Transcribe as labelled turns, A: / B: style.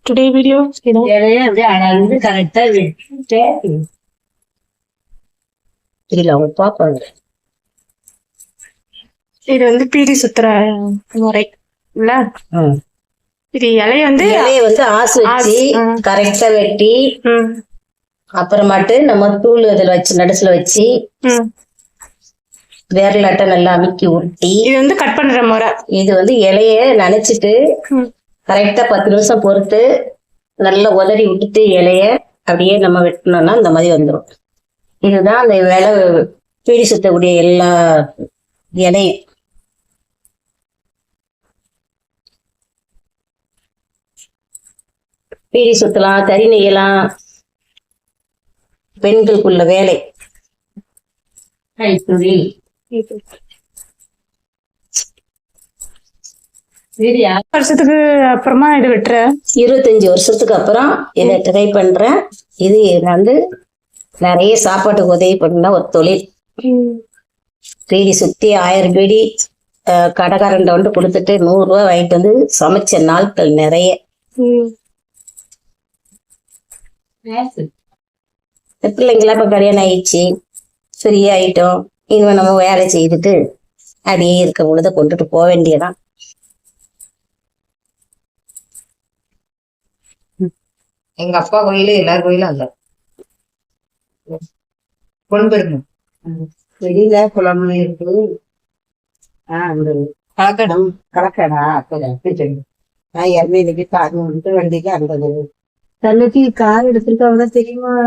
A: Today video
B: அப்படியே அளந்து கரெக்டா வெட்டிட்டு இதுல அவங்க பாப்பாங்க.
A: இது வந்து பீடி சுத்துற முறை இல்ல. இது இலைய வந்து
B: ஆசு வச்சு கரெக்டா வெட்டி அப்புறமாட்டு நம்ம தூள் இதுல வச்சு நடுசுல வச்சு விரலாட்ட நல்லா அமுக்கி உருட்டி
A: இது வந்து கட் பண்ற முறை.
B: இது வந்து இலைய நனைச்சிட்டு கரெக்டா 10 நிமிஷம் பொறுத்து நல்லா உதறி விட்டுட்டு இலைய அப்படியே நம்ம வெட்டினோம்னா இந்த மாதிரி வந்துடும். இதுதான் அந்த வேலை பீடி சுத்தக்கூடிய எல்லா இலையும். பீடி சுத்தலாம், தறி நெய்யலாம், பெண்களுக்குள்ள வேலை.
A: வருஷத்துக்கு அப்புறமா இது வெட்டுற
B: 25 வருஷத்துக்கு அப்புறம் இதை ட்ரை பண்றேன். இது வந்து நிறைய சாப்பாட்டுக்கு உதவி பண்ண ஒரு தொழில். பீடி சுத்தி 1000 பீடி கடைக்காரன்ட்ட வந்து கொடுத்துட்டு 100 ரூபாய் வாங்கிட்டு வந்து சமைச்ச நாட்கள் நிறைய. பிள்ளைங்களா இப்ப கல்யாணம் ஆயிடுச்சு, ஃப்ரீ ஆயிட்டோம். இனிமே நம்ம வேலை செய்துட்டு அப்படியே இருக்க பொழுத கொண்டுட்டு போக வேண்டியதான்.
C: எங்க அப்பா கோயிலு எல்லார் கோயிலும் அல்ல கொண்டு
B: வெளியில குளம்ல இருக்கு.
C: கலக்கடம்
B: கலக்கடா நான் இறமையிலுக்கு கார் வந்துட்டு வண்டிக்கு அந்தது தன்னுக்கு கார் எடுத்திருக்காங்க தெரியுமா?